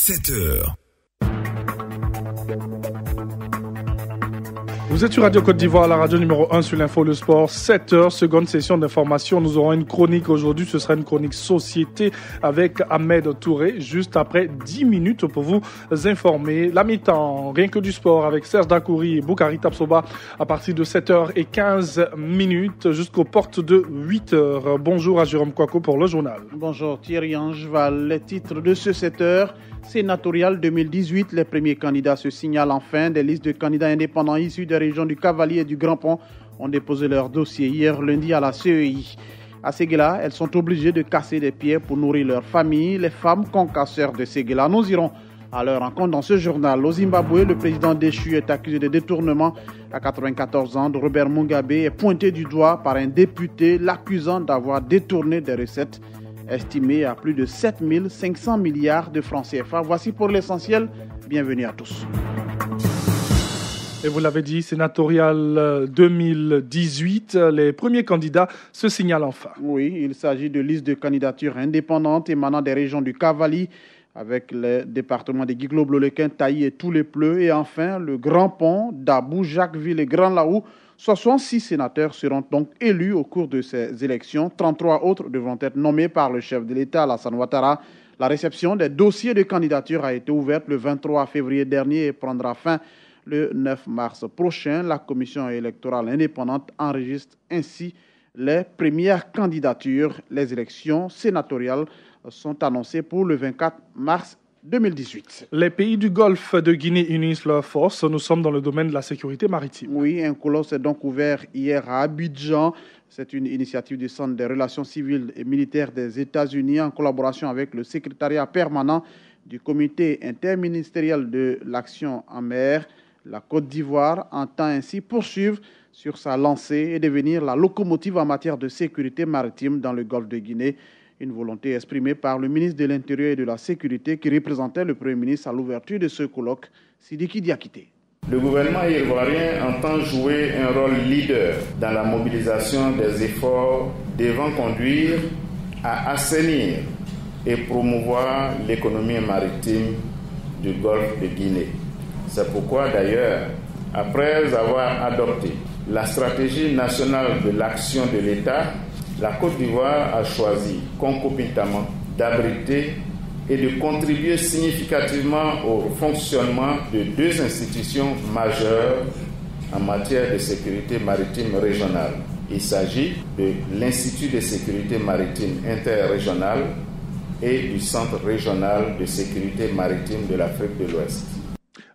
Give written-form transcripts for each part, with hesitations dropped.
7h. Vous êtes sur Radio Côte d'Ivoire, la radio numéro 1 sur l'info, le sport, 7h, seconde session d'information. Nous aurons une chronique aujourd'hui, ce sera une chronique société avec Ahmed Touré, juste après 10 minutes pour vous informer. La mi-temps, rien que du sport avec Serge Dakouri et Boukari Tapsoba à partir de 7h15 jusqu'aux portes de 8h. Bonjour à Jérôme Kouakou pour le journal. Bonjour Thierry Angeval, les titres de ce 7h. Sénatorial 2018, les premiers candidats se signalent enfin. Des listes de candidats indépendants issus des régions du Cavalier et du Grand Pont ont déposé leur dossier hier lundi à la CEI. À Séguéla, elles sont obligées de casser des pieds pour nourrir leur famille. Les femmes concasseurs de Séguéla, nous irons à leur rencontre dans ce journal. Au Zimbabwe, le président déchu est accusé de détournement à 94 ans de Robert Mugabe est pointé du doigt par un député l'accusant d'avoir détourné des recettes estimé à plus de 7 500 milliards de francs CFA. Voici pour l'essentiel. Bienvenue à tous. Et vous l'avez dit, sénatorial 2018, les premiers candidats se signalent enfin. Oui, il s'agit de listes de candidatures indépendantes émanant des régions du Cavali, avec les départements de Guiglo-Blolequin, Taï et tous les Pleux. Et enfin, le Grand Pont, Dabou, Jacquesville et Grand Laou. 66 sénateurs seront donc élus au cours de ces élections. 33 autres devront être nommés par le chef de l'État, Alassane Ouattara. La réception des dossiers de candidature a été ouverte le 23 février dernier et prendra fin le 9 mars prochain. La commission électorale indépendante enregistre ainsi les premières candidatures. Les élections sénatoriales sont annoncées pour le 24 mars 2018. Les pays du Golfe de Guinée unissent leurs forces. Nous sommes dans le domaine de la sécurité maritime. Oui, un colosse est donc ouvert hier à Abidjan. C'est une initiative du Centre des relations civiles et militaires des États-Unis en collaboration avec le secrétariat permanent du comité interministériel de l'action en mer. La Côte d'Ivoire entend ainsi poursuivre sur sa lancée et devenir la locomotive en matière de sécurité maritime dans le Golfe de Guinée. Une volonté exprimée par le ministre de l'Intérieur et de la Sécurité qui représentait le Premier ministre à l'ouverture de ce colloque, Sidiki Diakité. Le gouvernement ivoirien entend jouer un rôle leader dans la mobilisation des efforts devant conduire à assainir et promouvoir l'économie maritime du Golfe de Guinée. C'est pourquoi d'ailleurs, après avoir adopté la stratégie nationale de l'action de l'État, la Côte d'Ivoire a choisi concomitamment d'abriter et de contribuer significativement au fonctionnement de deux institutions majeures en matière de sécurité maritime régionale. Il s'agit de l'Institut de sécurité maritime interrégionale et du Centre régional de sécurité maritime de l'Afrique de l'Ouest.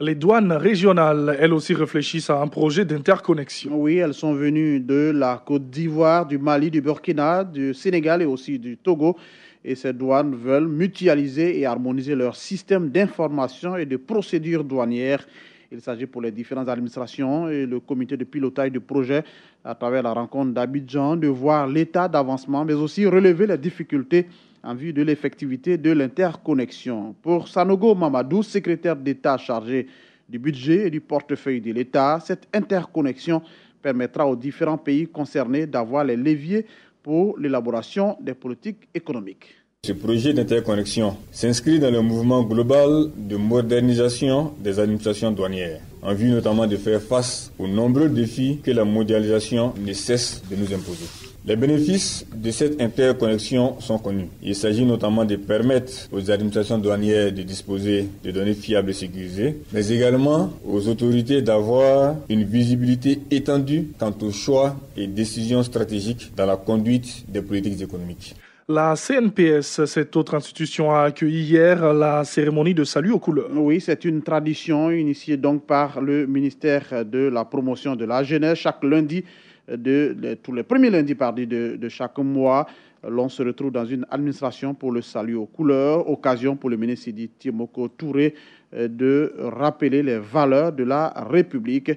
Les douanes régionales, elles aussi, réfléchissent à un projet d'interconnexion. Oui, elles sont venues de la Côte d'Ivoire, du Mali, du Burkina, du Sénégal et aussi du Togo. Et ces douanes veulent mutualiser et harmoniser leur système d'information et de procédures douanières. Il s'agit pour les différentes administrations et le comité de pilotage du projet, à travers la rencontre d'Abidjan, de voir l'état d'avancement, mais aussi relever les difficultés en vue de l'effectivité de l'interconnexion. Pour Sanogo Mamadou, secrétaire d'État chargé du budget et du portefeuille de l'État, cette interconnexion permettra aux différents pays concernés d'avoir les leviers pour l'élaboration des politiques économiques. Ce projet d'interconnexion s'inscrit dans le mouvement global de modernisation des administrations douanières, en vue notamment de faire face aux nombreux défis que la mondialisation ne cesse de nous imposer. Les bénéfices de cette interconnexion sont connus. Il s'agit notamment de permettre aux administrations douanières de disposer de données fiables et sécurisées, mais également aux autorités d'avoir une visibilité étendue quant aux choix et décisions stratégiques dans la conduite des politiques économiques. La CNPS, cette autre institution, a accueilli hier la cérémonie de salut aux couleurs. Oui, c'est une tradition initiée donc par le ministère de la promotion de la jeunesse. Chaque lundi, tous les premiers lundis de chaque mois, l'on se retrouve dans une administration pour le salut aux couleurs. Occasion pour le ministre Sidi Timoko Touré de rappeler les valeurs de la République.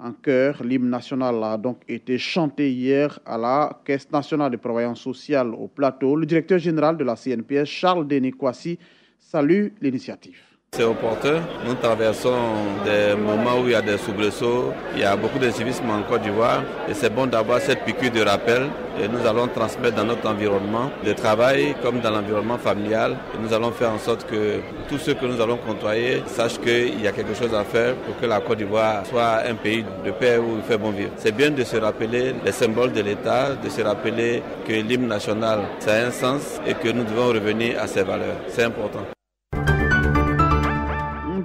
En chœur, l'hymne national a donc été chanté hier à la Caisse nationale de prévoyance sociale au plateau. Le directeur général de la CNPS, Charles Denis Kwasi, salue l'initiative. C'est opportun. Nous traversons des moments où il y a des soubresauts, il y a beaucoup de civisme en Côte d'Ivoire et c'est bon d'avoir cette piqûre de rappel et nous allons transmettre dans notre environnement de travail comme dans l'environnement familial et nous allons faire en sorte que tous ceux que nous allons côtoyer sachent qu'il y a quelque chose à faire pour que la Côte d'Ivoire soit un pays de paix où il fait bon vivre. C'est bien de se rappeler les symboles de l'État, de se rappeler que l'hymne national ça a un sens et que nous devons revenir à ses valeurs. C'est important.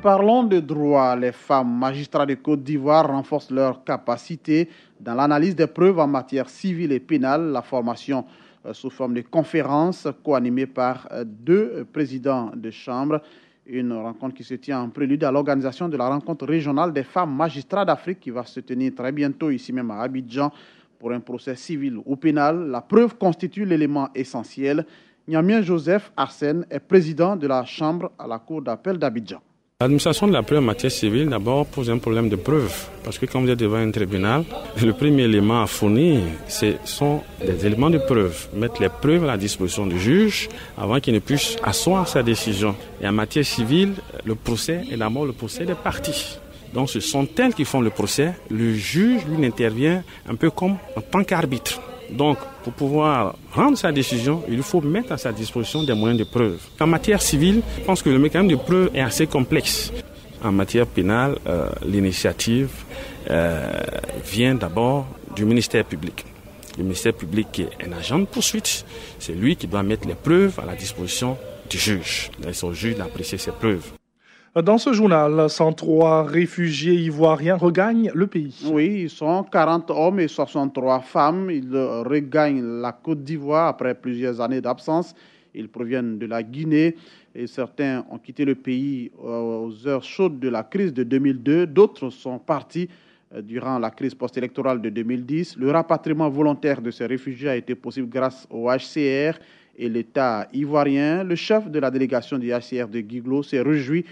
Parlons de droit. Les femmes magistrats de Côte d'Ivoire renforcent leurs capacités dans l'analyse des preuves en matière civile et pénale. La formation sous forme de conférence co-animée par 2 présidents de chambre. Une rencontre qui se tient en prélude à l'organisation de la rencontre régionale des femmes magistrats d'Afrique qui va se tenir très bientôt ici même à Abidjan pour un procès civil ou pénal. La preuve constitue l'élément essentiel. Niamien Joseph Arsène est président de la chambre à la cour d'appel d'Abidjan. L'administration de la preuve en matière civile, d'abord, pose un problème de preuve. Parce que quand vous êtes devant un tribunal, le premier élément à fournir, ce sont des éléments de preuve. Mettre les preuves à la disposition du juge avant qu'il ne puisse asseoir sa décision. Et en matière civile, le procès est d'abord le procès des parties. Donc ce sont elles qui font le procès. Le juge, lui, n'intervient un peu comme en tant qu'arbitre. Donc, pour pouvoir rendre sa décision, il faut mettre à sa disposition des moyens de preuve. En matière civile, je pense que le mécanisme de preuve est assez complexe. En matière pénale, l'initiative vient d'abord du ministère public. Le ministère public qui est un agent de poursuite, c'est lui qui doit mettre les preuves à la disposition du juge. C'est au juge d'apprécier ces preuves. Dans ce journal, 103 réfugiés ivoiriens regagnent le pays. Oui, ils sont 40 hommes et 63 femmes. Ils regagnent la Côte d'Ivoire après plusieurs années d'absence. Ils proviennent de la Guinée et certains ont quitté le pays aux heures chaudes de la crise de 2002. D'autres sont partis durant la crise post-électorale de 2010. Le rapatriement volontaire de ces réfugiés a été possible grâce au HCR et l'État ivoirien. Le chef de la délégation du HCR de Guiglo s'est réjoui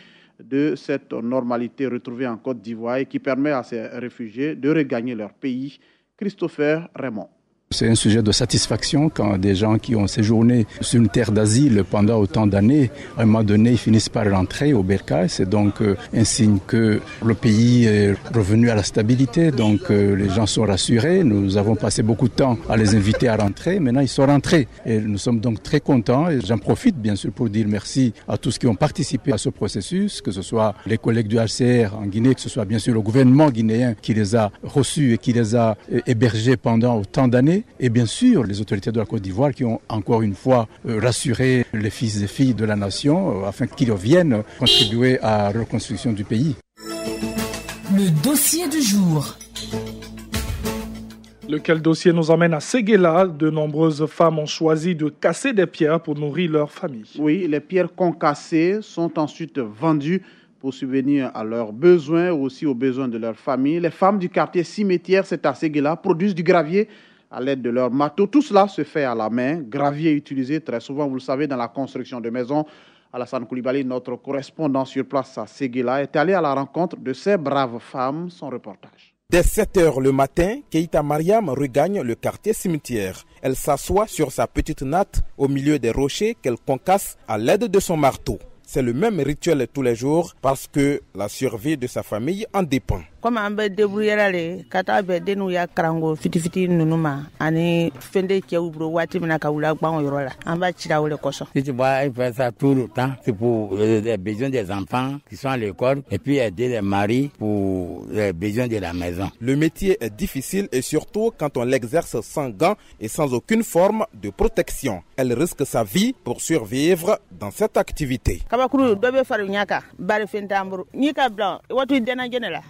de cette normalité retrouvée en Côte d'Ivoire et qui permet à ces réfugiés de regagner leur pays. Christopher Raymond. C'est un sujet de satisfaction quand des gens qui ont séjourné sur une terre d'asile pendant autant d'années, à un moment donné, ils finissent par rentrer au bercail. C'est donc un signe que le pays est revenu à la stabilité. Donc les gens sont rassurés. Nous avons passé beaucoup de temps à les inviter à rentrer. Maintenant, ils sont rentrés. Et nous sommes donc très contents. Et j'en profite, bien sûr, pour dire merci à tous qui ont participé à ce processus, que ce soit les collègues du HCR en Guinée, que ce soit bien sûr le gouvernement guinéen qui les a reçus et qui les a hébergés pendant autant d'années. Et bien sûr, les autorités de la Côte d'Ivoire qui ont encore une fois rassuré les fils et filles de la nation afin qu'ils reviennent contribuer à la reconstruction du pays. Le dossier du jour. Lequel dossier nous emmène à Séguéla. De nombreuses femmes ont choisi de casser des pierres pour nourrir leur famille. Oui, les pierres concassées sont ensuite vendues pour subvenir à leurs besoins ou aussi aux besoins de leur famille. Les femmes du quartier Cimetière, c'est à Séguéla, produisent du gravier à l'aide de leurs marteaux. Tout cela se fait à la main. Gravier utilisé très souvent, vous le savez, dans la construction de maisons. Alassane Koulibaly, notre correspondant sur place à Séguéla, est allé à la rencontre de ces braves femmes. Son reportage. Dès 7 h le matin, Keïta Mariam regagne le quartier Cimetière. Elle s'assoit sur sa petite natte au milieu des rochers qu'elle concasse à l'aide de son marteau. C'est le même rituel tous les jours parce que la survie de sa famille en dépend. Comme on peut débrouiller les kata be denu ya karango fiti nunuma ani fende ke ubro wati mina ka ula gba on yorola on va tira ole koso. Si tu vois, il fait ça tout le temps, c'est pour les besoins des enfants qui sont à l'école et puis aider les maris pour les besoins de la maison. Le métier est difficile et surtout quand on l'exerce sans gants et sans aucune forme de protection. Elle risque sa vie pour survivre dans cette activité.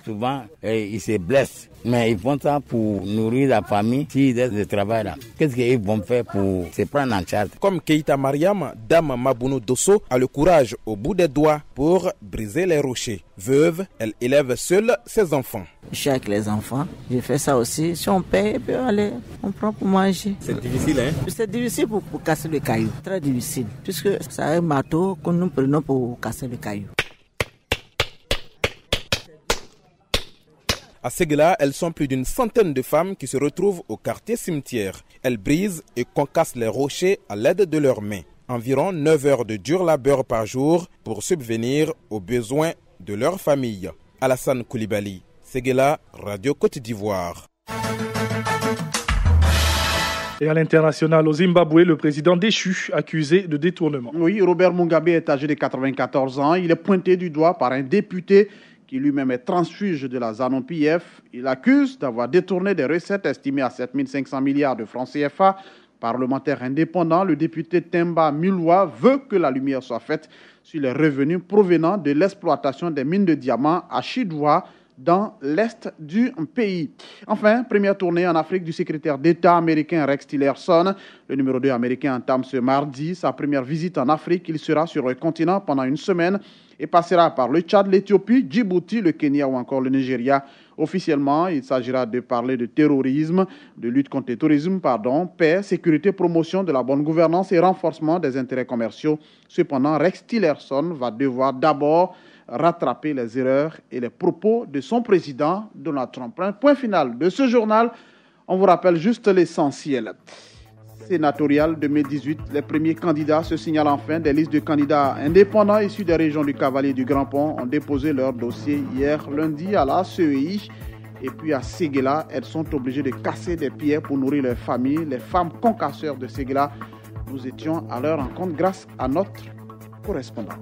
Souvent, ils se blessent, mais ils font ça pour nourrir la famille s'ils laissent le travail là. Qu'est-ce qu'ils vont faire pour se prendre en charge? Comme Keïta Mariam, Dame Mabounou Dosso a le courage au bout des doigts pour briser les rochers. Veuve, elle élève seule ses enfants. Je suis avec les enfants, je fais ça aussi. Si on paye, puis allez, on prend pour manger. C'est difficile, hein? C'est difficile pour casser le caillou, très difficile, puisque c'est un marteau que nous prenons pour casser le caillou. À Séguéla, elles sont plus d'une centaine de femmes qui se retrouvent au quartier Cimetière. Elles brisent et concassent les rochers à l'aide de leurs mains. environ 9 heures de dur labeur par jour pour subvenir aux besoins de leur famille. Alassane Koulibaly, Séguéla, Radio Côte d'Ivoire. Et à l'international, au Zimbabwe, le président déchu, accusé de détournement. Oui, Robert Mugabe est âgé de 94 ans. Il est pointé du doigt par un député qui lui-même est transfuge de la ZANU-PF. Il accuse d'avoir détourné des recettes estimées à 7 500 milliards de francs CFA. Parlementaire indépendant, le député Temba Mulwa veut que la lumière soit faite sur les revenus provenant de l'exploitation des mines de diamants à Chidwa, dans l'est du pays. Enfin, première tournée en Afrique du secrétaire d'État américain Rex Tillerson. Le numéro 2 américain entame ce mardi sa première visite en Afrique. Il sera sur le continent pendant une semaine et passera par le Tchad, l'Éthiopie, Djibouti, le Kenya ou encore le Nigeria. Officiellement, il s'agira de parler de terrorisme, de lutte contre le terrorisme, paix, sécurité, promotion de la bonne gouvernance et renforcement des intérêts commerciaux. Cependant, Rex Tillerson va devoir d'abord rattraper les erreurs et les propos de son président Donald Trump. Point final de ce journal, on vous rappelle juste l'essentiel. Sénatorial 2018, les premiers candidats se signalent enfin. Des listes de candidats indépendants issus des régions du Cavalier et du Grand Pont ont déposé leur dossier hier lundi à la CEI. Et puis à Séguéla, elles sont obligées de casser des pierres pour nourrir leurs familles. Les femmes concasseurs de Séguéla, nous étions à leur rencontre grâce à notre correspondant.